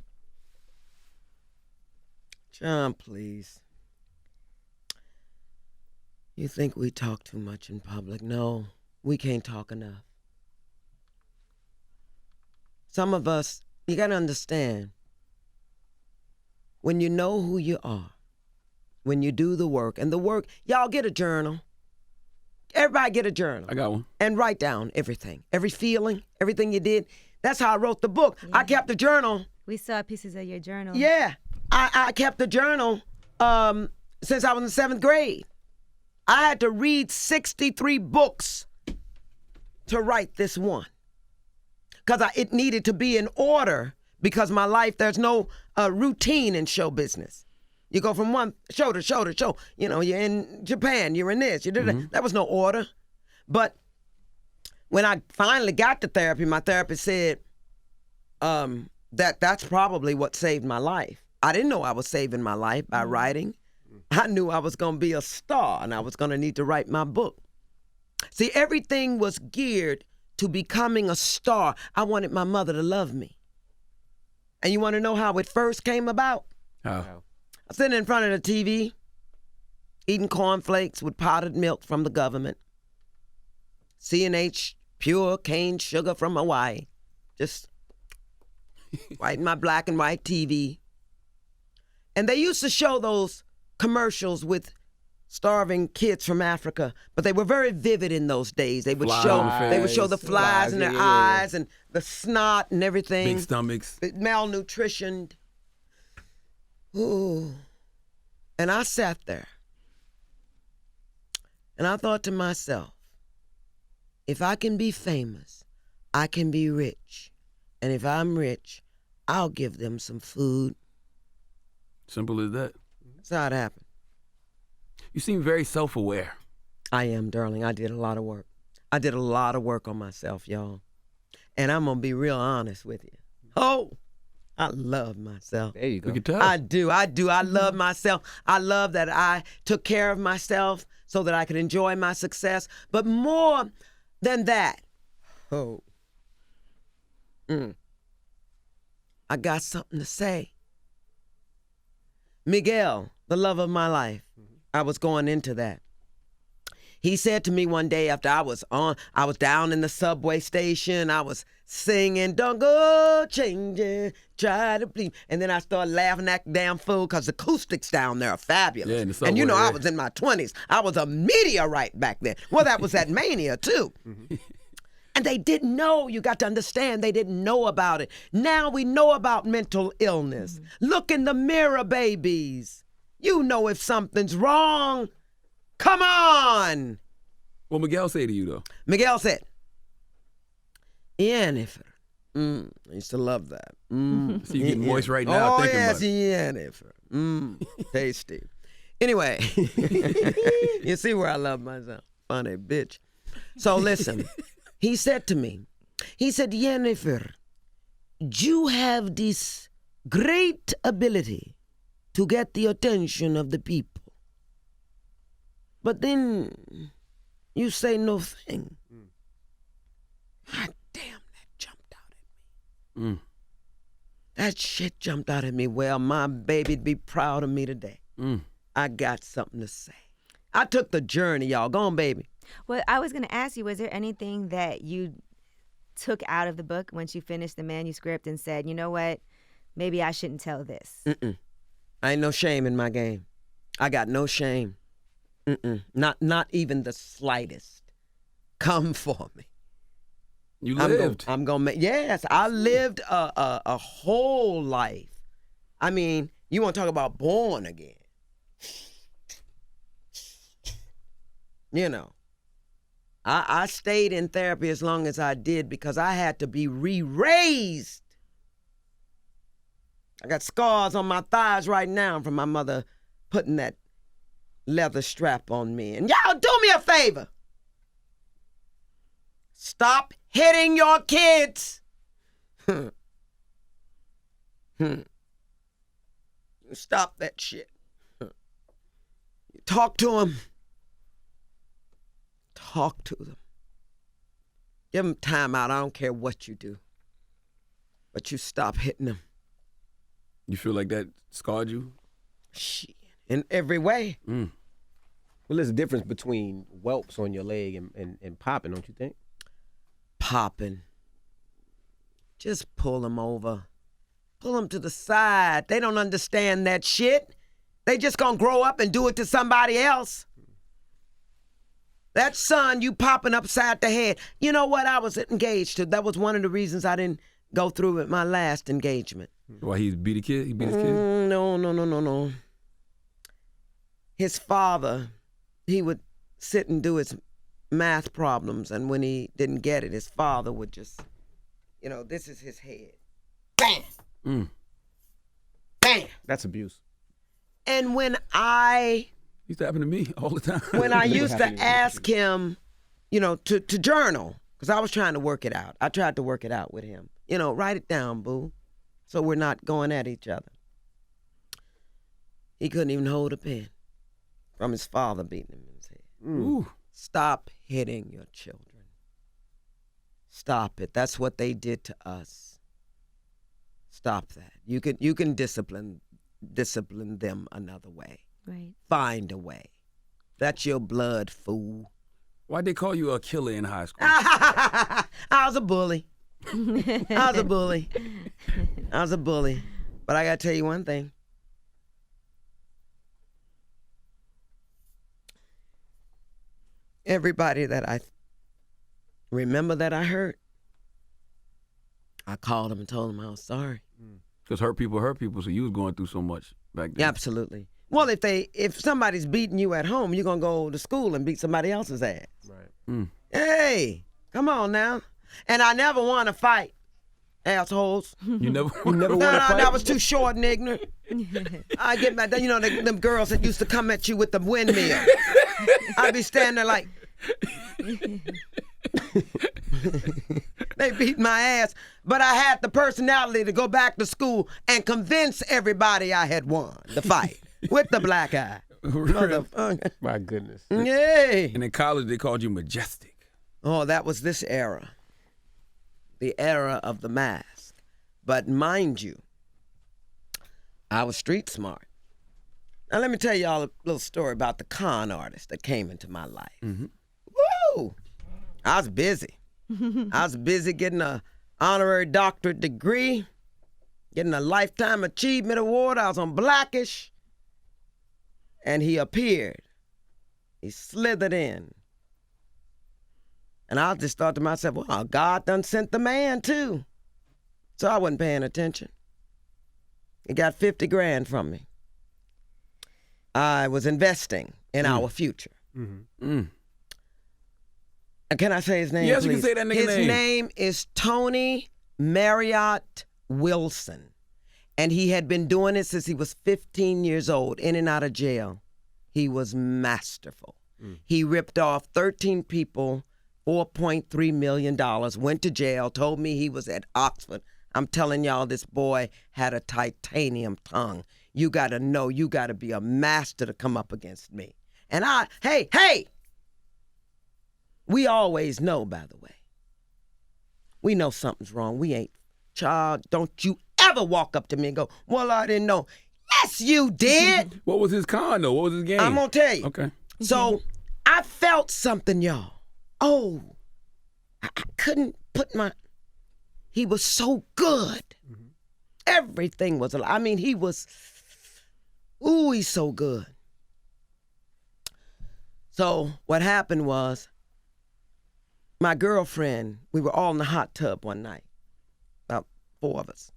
John, please. You think we talk too much in public? No, we can't talk enough. Some of us, you got to understand, when you know who you are, when you do the work, and the work, y'all get a journal. Everybody get a journal. I got one. And write down everything, every feeling, everything you did. That's how I wrote the book. Yeah. I kept the journal. We saw pieces of your journal. Yeah. I kept the journal since I was in 7th grade. I had to read 63 books to write this one. Because it needed to be in order, because my life, there's no routine in show business. You go from one show to show to show. You know, you're in Japan, you're in this, you did that. There was no order. But when I finally got to therapy, my therapist said that's probably what saved my life. I didn't know I was saving my life by writing. I knew I was going to be a star and I was going to need to write my book. See, everything was geared to becoming a star. I wanted my mother to love me. And you want to know how it first came about? How? I'm sitting in front of the TV, eating cornflakes with powdered milk from the government. C&H, pure cane sugar from Hawaii. Just writing my black and white TV. And they used to show those commercials with starving kids from Africa, but they were very vivid in those days. They would show the flies in their eyes and the snot and everything. Big stomachs. Malnutrition. Ooh. And I sat there and I thought to myself, if I can be famous, I can be rich. And if I'm rich, I'll give them some food. Simple as that. That's how it happened. You seem very self-aware. I am, darling. I did a lot of work. I did a lot of work on myself, y'all. And I'm going to be real honest with you. Oh, I love myself. There you go. We can tell. I do. I love myself. I love that I took care of myself so that I could enjoy my success. But more than that, I got something to say. Miguel, the love of my life, I was going into that. He said to me one day after I was down in the subway station, I was singing, don't go changing, try to please. And then I started laughing at that damn fool because the acoustics down there are fabulous. Yeah, in the subway, and you know, yeah. I was in my 20s. I was a meteorite back then. Well, that was that mania too. And they didn't know, you got to understand, they didn't know about it. Now we know about mental illness. Look in the mirror, babies. You know if something's wrong. Come on. What Miguel say to you, though? Miguel said, Jenifer. I used to love that. So you getting moist right now thinking about it. Jenifer. Tasty. Anyway, you see where I love myself. Funny bitch. So listen, he said to me, Jenifer, you have this great ability to get the attention of the people. But then you say no thing. God damn, that jumped out at me. That shit jumped out at me. Well, my baby'd be proud of me today. I got something to say. I took the journey, y'all. Go on, baby. Well, I was going to ask you, was there anything that you took out of the book once you finished the manuscript and said, you know what, maybe I shouldn't tell this? I ain't no shame in my game. I got no shame. Not even the slightest. Come for me. You lived. I'm gonna make. Yes, I lived a whole life. I mean, you want to talk about born again? You know, I stayed in therapy as long as I did because I had to be re-raised. I got scars on my thighs right now from my mother putting that leather strap on me. And y'all do me a favor. Stop hitting your kids. Stop that shit. Talk to them. Talk to them. Give them time out. I don't care what you do. But you stop hitting them. You feel like that scarred you? Shit. In every way. Well, there's a difference between whelps on your leg and popping, don't you think? Popping. Just pull them over. Pull them to the side. They don't understand that shit. They just gonna grow up and do it to somebody else. That son you popping upside the head. You know what I was engaged to? That was one of the reasons I didn't go through with my last engagement. Why, he beat a kid? He beat his kid? No. His father, he would sit and do his math problems, and when he didn't get it, his father would just, this is his head. Bam! Bam! That's abuse. And when I Used to happen to me all the time. when I used to ask him, to journal, because I was trying to work it out. I tried to work it out with him. Write it down, boo, so we're not going at each other. He couldn't even hold a pen from his father beating him in his head. Ooh. Stop hitting your children. Stop it. That's what they did to us. Stop that. You can discipline them another way. Right. Find a way. That's your blood, fool. Why'd they call you a killer in high school? I was a bully. I was a bully. But I gotta tell you one thing. Everybody that I remember that I hurt, I called them and told them I was sorry. Because hurt people, so you was going through so much back then. Yeah, absolutely. Well, if somebody's beating you at home, you're gonna go to school and beat somebody else's ass. Right. Hey, come on now. And I never want to fight, assholes. You never You never No, want to fight? I was too short and ignorant. I get back, them girls that used to come at you with the windmill. I'd be standing there like, they beat my ass, but I had the personality to go back to school and convince everybody I had won the fight with the black eye. Motherfucker. My goodness. Yay. And in college, they called you majestic. Oh, that was this era. The era of the mask. But mind you, I was street smart. Now let me tell y'all a little story about the con artist that came into my life. Mm-hmm. Woo! I was busy. I was busy getting an honorary doctorate degree, getting a Lifetime Achievement Award. I was on Blackish. And he appeared. He slithered in. And I just thought to myself, well, God done sent the man too. So I wasn't paying attention. He got 50 grand from me. I was investing in our future. Mm. And can I say his name, Yes, please? you can say that nigga His name. name is Tony Marriott Wilson. And he had been doing it since he was 15 years old, in and out of jail. He was masterful. He ripped off 13 people, $4.3 million, went to jail, told me he was at Oxford. I'm telling y'all, this boy had a titanium tongue. You got to know, you got to be a master to come up against me. And hey, we always know, by the way. We know something's wrong. We ain't. Child, don't you ever walk up to me and go, well, I didn't know. Yes, you did. What was his con, though? What was his game? I'm going to tell you. Okay. So I felt something, y'all. Oh, I couldn't put he was so good. Everything was, he was, he's so good. So what happened was, my girlfriend, we were all in the hot tub one night, about 4 of us.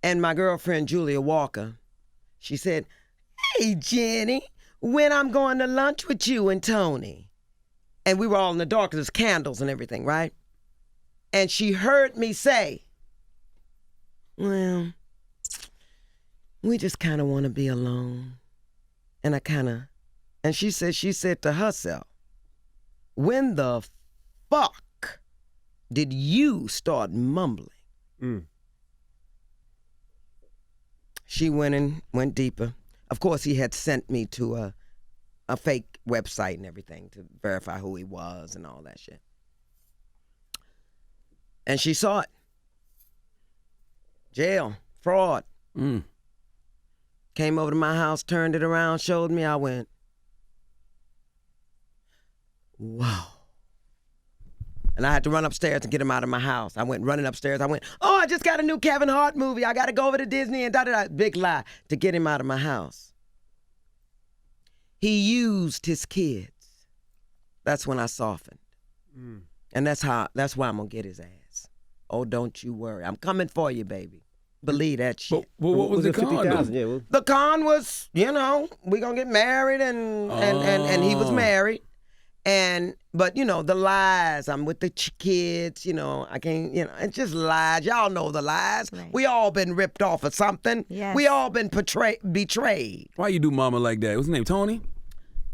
And my girlfriend, Julia Walker, she said, hey, Jenny, when I'm going to lunch with you and Tony. And we were all in the dark, there's candles and everything, right? And she heard me say, well, we just kind of want to be alone. And she said to herself, when the fuck did you start mumbling? She went deeper. Of course, he had sent me to a fake website and everything to verify who he was and all that shit. And she saw it. Jail, fraud. Came over to my house, turned it around, showed me. I went, wow. And I had to run upstairs and get him out of my house. I went running upstairs. I went, I just got a new Kevin Hart movie. I got to go over to Disney and da-da-da. Big lie to get him out of my house. He used his kids. That's when I softened. And that's why I'm going to get his ass. Oh, don't you worry. I'm coming for you, baby. Believe that shit. But what was the con, though? 50,000? Yeah, The con was, we're going to get married and he was married. But the lies. I'm with the kids. I can't. It's just lies. Y'all know the lies. Right. We all been ripped off of something. Yes. We all been betrayed. Why you do mama like that? What's his name? Tony?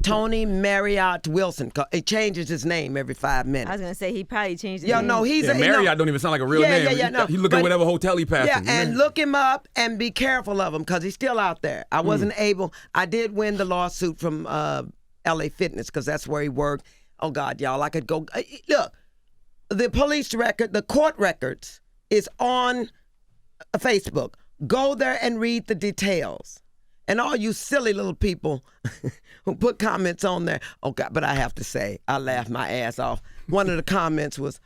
Tony Marriott Wilson. It changes his name every 5 minutes. I was gonna say he probably changed his Yo, name. no, he's Marriott don't even sound like a real name. No. He look at But- whatever hotel he passed. Yeah, in. and look him up and be careful of him because he's still out there. I wasn't able. I did win the lawsuit from LA Fitness because that's where he worked. Oh God, y'all, I could go. Look, the police record, the court records is on Facebook. Go there and read the details. And all you silly little people who put comments on there. Oh God, but I have to say, I laughed my ass off. One of the comments was,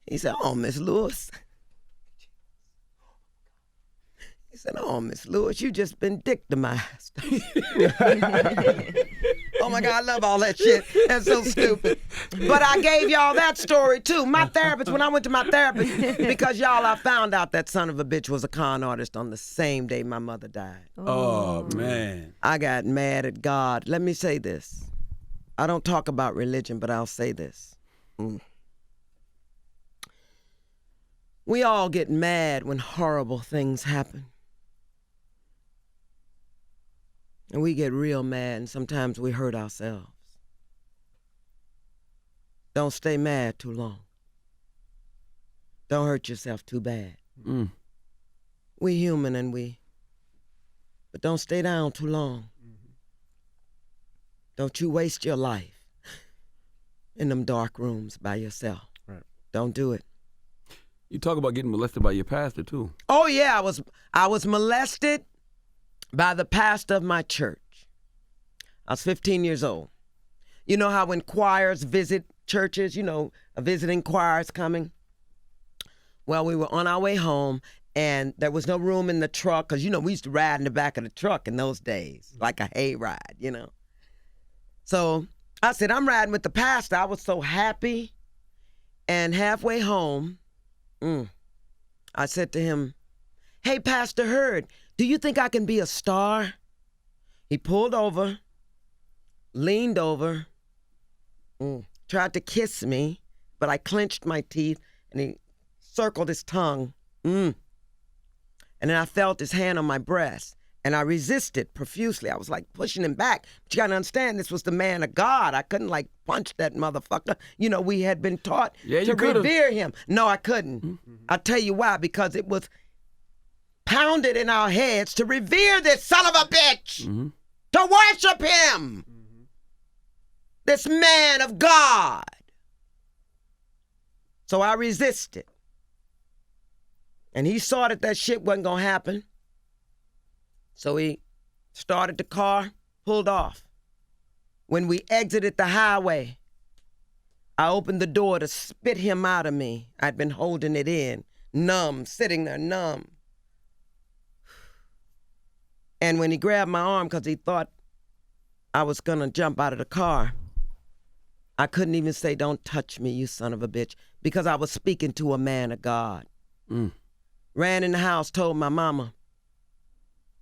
he said, Miss Lewis. He said, Miss Lewis, you just been victimized. Oh my God, I love all that shit. That's so stupid. But I gave y'all that story too. My therapist, when I went to my therapist, because y'all, I found out that son of a bitch was a con artist on the same day my mother died. Oh, man. I got mad at God. Let me say this. I don't talk about religion, but I'll say this. We all get mad when horrible things happen. And we get real mad, and sometimes we hurt ourselves. Don't stay mad too long. Don't hurt yourself too bad. We human but don't stay down too long. Don't you waste your life in them dark rooms by yourself. Right. Don't do it. You talk about getting molested by your pastor, too. Oh yeah, I was molested by the pastor of my church. I was 15 years old. You know how when choirs visit churches, a visiting choir is coming? Well, we were on our way home, and there was no room in the truck, because, we used to ride in the back of the truck in those days, like a hayride, So I said, I'm riding with the pastor. I was so happy. And halfway home, I said to him, hey, Pastor Hurd, do you think I can be a star? He pulled over, leaned over, tried to kiss me, but I clenched my teeth, and he circled his tongue. And then I felt his hand on my breast, and I resisted profusely. I was like pushing him back. But you got to understand, this was the man of God. I couldn't punch that motherfucker. We had been taught to revere him. No, I couldn't. I'll tell you why, because it was pounded in our heads to revere this son of a bitch, to worship him, this man of God. So I resisted. And he saw that shit wasn't going to happen. So he started the car, pulled off. When we exited the highway, I opened the door to spit him out of me. I'd been holding it in, numb, sitting there numb. And when he grabbed my arm because he thought I was going to jump out of the car, I couldn't even say, don't touch me, you son of a bitch, because I was speaking to a man of God. Ran in the house, told my mama.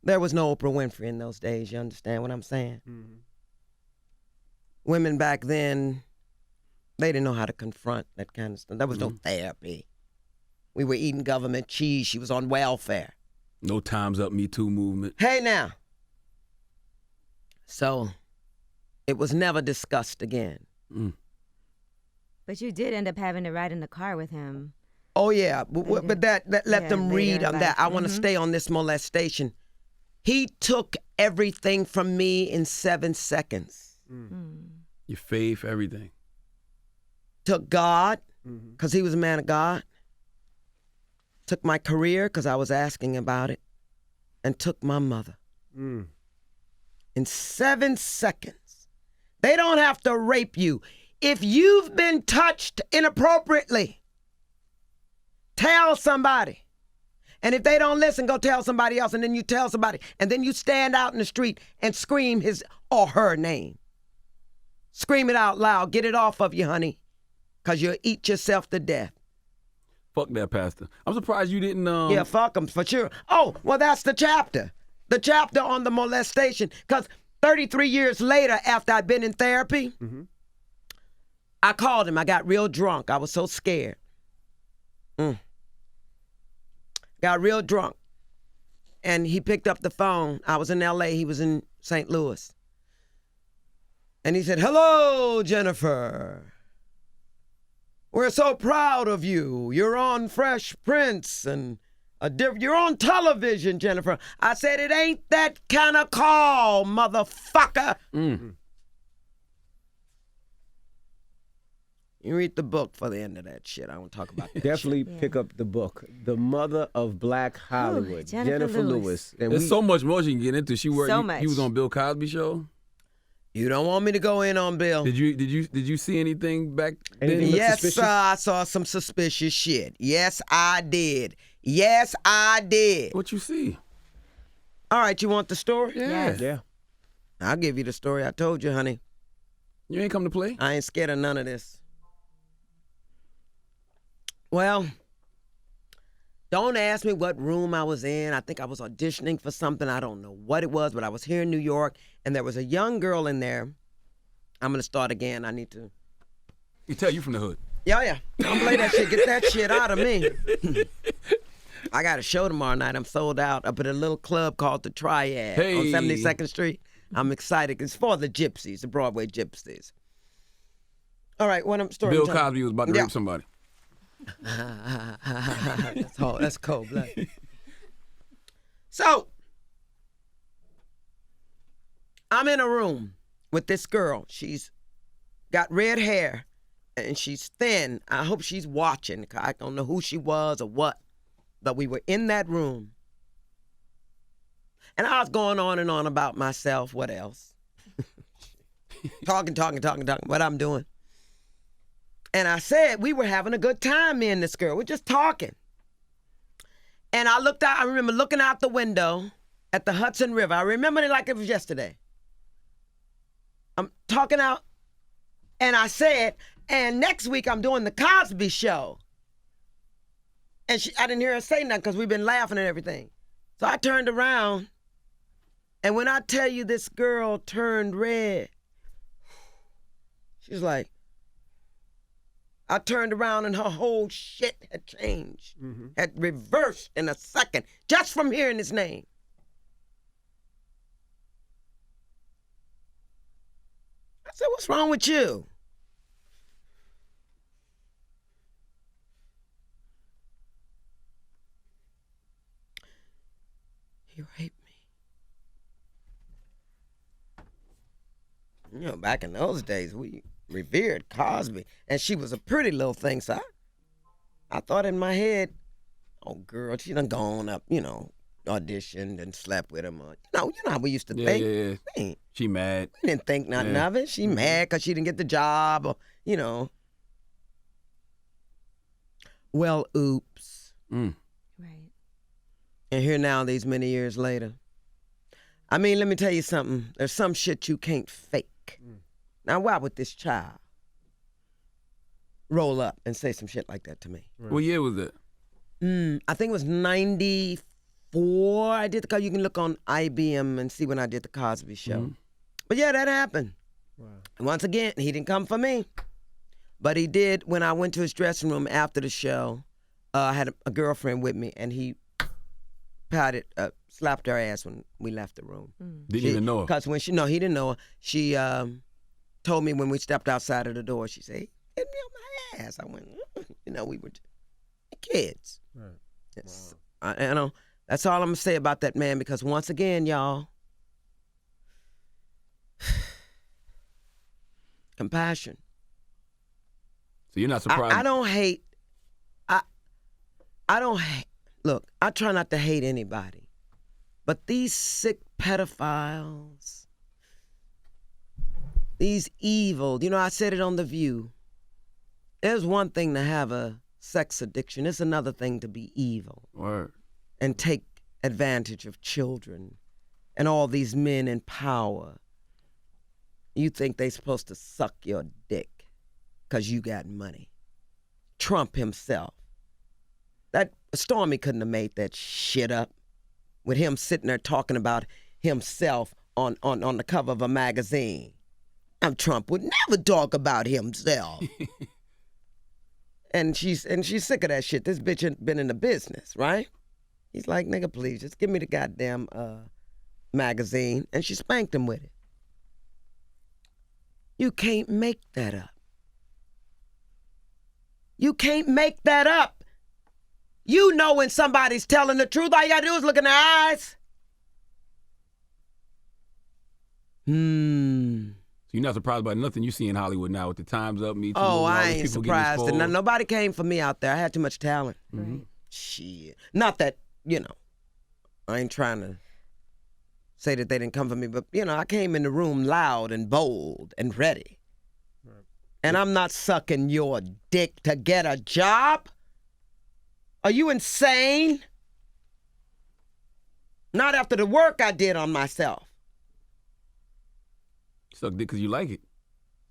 There was no Oprah Winfrey in those days, you understand what I'm saying? Women back then, they didn't know how to confront that kind of stuff. There was no therapy. We were eating government cheese. She was on welfare. No Time's Up, Me Too movement. Hey now. So it was never discussed again. But you did end up having to ride in the car with him. Oh yeah, but that let them read on that. I want to stay on this molestation. He took everything from me in 7 seconds. Your faith, everything. Took God, because he was a man of God. Took my career, because I was asking about it. And took my mother. In 7 seconds. They don't have to rape you. If you've been touched inappropriately, tell somebody. And if they don't listen, go tell somebody else. And then you tell somebody. And then you stand out in the street and scream his or her name. Scream it out loud. Get it off of you, honey. Because you'll eat yourself to death. Fuck that pastor. I'm surprised you didn't... Yeah, fuck him for sure. Oh, well, that's the chapter. The chapter on the molestation. Because 33 years later, after I'd been in therapy, I called him. I got real drunk. I was so scared. Got real drunk. And he picked up the phone. I was in L.A. He was in St. Louis. And he said, "Hello, Jenifer. We're so proud of you. You're on Fresh Prince and you're on television, Jenifer." I said, "It ain't that kind of call, motherfucker." You read the book for the end of that shit. I don't talk about that. Definitely pick up the book, The Mother of Black Hollywood, Jenifer Lewis. And There's so much more she can get into. She worked. So much. He was on Bill Cosby show. You don't want me to go in on Bill. Did you see anything back then? Anything look Yes, suspicious? sir, I saw some suspicious shit. Yes, I did. Yes, I did. What you see? All right, you want the story? Yeah. Yeah. I'll give you the story. I told you, honey. You ain't come to play? I ain't scared of none of this. Well, don't ask me what room I was in. I think I was auditioning for something. I don't know what it was, but I was here in New York, and there was a young girl in there. I'm going to start again. I need to. You tell you from the hood. Yeah. Don't play that shit. Get that shit out of me. I got a show tomorrow night. I'm sold out up at a little club called The Triad on 72nd Street. I'm excited. It's for the gypsies, the Broadway gypsies. All right, what I'm story. Bill Cosby was about to rape somebody. That's cold blood. So, I'm in a room with this girl. She's got red hair and she's thin. I hope she's watching. I don't know who she was or what, but we were in that room. And I was going on and on about myself. What else? talking, what I'm doing. And I said, we were having a good time, me and this girl. We're just talking. And I looked out, I remember looking out the window at the Hudson River. I remember it like it was yesterday. I'm talking out, and I said, and next week I'm doing the Cosby Show. And I didn't hear her say nothing because we've been laughing and everything. So I turned around, and when I tell you this girl turned red, she's like, I turned around and her whole shit had changed, had reversed in a second, just from hearing his name. I said, "What's wrong with you?" He raped me. You know, back in those days, we revered Cosby, and she was a pretty little thing, so I thought in my head, oh, girl, she done gone up, auditioned and slept with him. You know how we used to think. Yeah. She mad. We didn't think nothing of it. She mad because she didn't get the job, or. Well, oops. Right. And here now, these many years later. I mean, let me tell you something. There's some shit you can't fake. Now, why would this child roll up and say some shit like that to me? Right. What year was it? I think it was 94. I did you can look on IBM and see when I did the Cosby Show. But yeah, that happened. Wow. Once again, he didn't come for me. But he did when I went to his dressing room after the show. I had a girlfriend with me, and he slapped her ass when we left the room. Didn't even know her? Because he didn't know her. She told me when we stepped outside of the door, she said, "Hit me on my ass." I went, we were kids. Right. Yes. Wow. That's all I'm going to say about that man, because once again, y'all, compassion. So you're not surprised? I don't hate. I don't hate. Look, I try not to hate anybody. But these sick pedophiles, these evil, I said it on The View. There's one thing to have a sex addiction. It's another thing to be evil. Word. And take advantage of children and all these men in power. You think they supposed to suck your dick because you got money. Trump himself. That Stormy couldn't have made that shit up with him sitting there talking about himself on the cover of a magazine. Now, Trump would never talk about himself. and she's sick of that shit. This bitch ain't been in the business, right? He's like, nigga, please, just give me the goddamn magazine. And she spanked him with it. You can't make that up. You can't make that up. You know when somebody's telling the truth, all you gotta do is look in their eyes. So you're not surprised by nothing you see in Hollywood now with the Time's Up, Me Too. Oh, all I these ain't people getting surprised. exposed. And nobody came for me out there. I had too much talent. Mm-hmm. Shit. Not that, I ain't trying to say that they didn't come for me, but, I came in the room loud and bold and ready. Right. And I'm not sucking your dick to get a job. Are you insane? Not after the work I did on myself. Suck dick because you like it.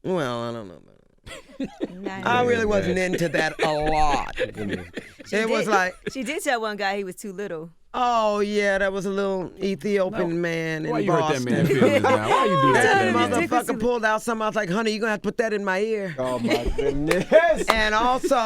Well, I don't know about it. I really wasn't into that a lot. It was like... She did tell one guy he was too little. Oh, yeah, that was a little Ethiopian man in Why you Boston. hurt that man's feelings now? Why you do that? That motherfucker pulled out something. I was like, honey, you're going to have to put that in my ear. Oh, my goodness. And also,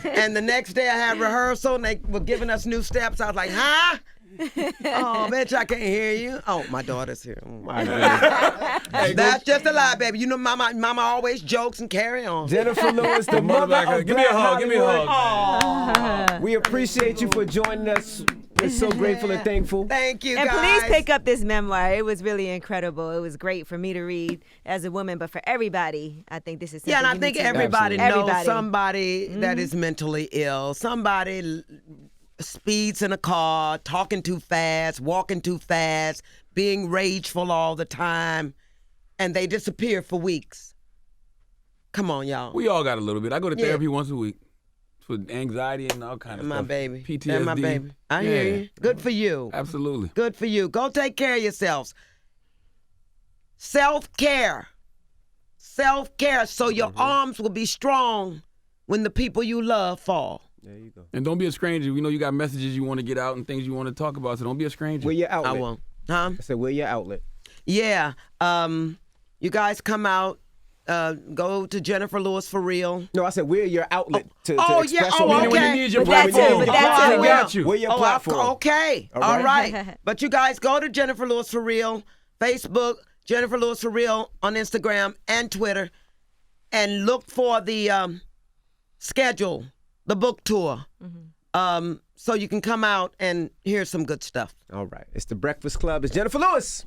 and the next day I had rehearsal, and they were giving us new steps. I was like, huh? Oh, bitch, I can't hear you. Oh, my daughter's here. Oh, my goodness. That's just a lie, baby. You know, mama always jokes and carry on. Jenifer Lewis, the mother of Give me a Black hug. Give me a Hollywood. hug. We appreciate you for joining us. We're so grateful and thankful. Thank you, And guys. please pick up this memoir. It was really incredible. It was great for me to read as a woman, but for everybody, I think this is something Yeah, and I you think need to read. everybody knows Everybody. somebody that is mentally ill. Somebody speeds in a car, talking too fast, walking too fast, being rageful all the time, and they disappear for weeks. Come on, y'all. We all got a little bit. I go to therapy once a week for anxiety and all kind of My stuff. baby. PTSD. They're my baby. I hear you. Good for you. Absolutely. Good for you. Go take care of yourselves. Self-care. Self-care so your arms will be strong when the people you love fall. There you go. And don't be a stranger. We know you got messages you want to get out and things you want to talk about, so don't be a stranger. Where your outlet? I won't. Huh? I said, where your outlet? Yeah. You guys come out. Go to Jenifer Lewis for real. No, I said, where your outlet to oh, express yeah. your Oh, meaning? okay. When you need your But that platform. too, but that too. I got you. Where your platform? Okay. All right. But you guys go to Jenifer Lewis for real. Facebook, Jenifer Lewis for real on Instagram and Twitter. And look for the schedule, the book tour. So you can come out and hear some good stuff. All right. It's the Breakfast Club. It's Jenifer Lewis.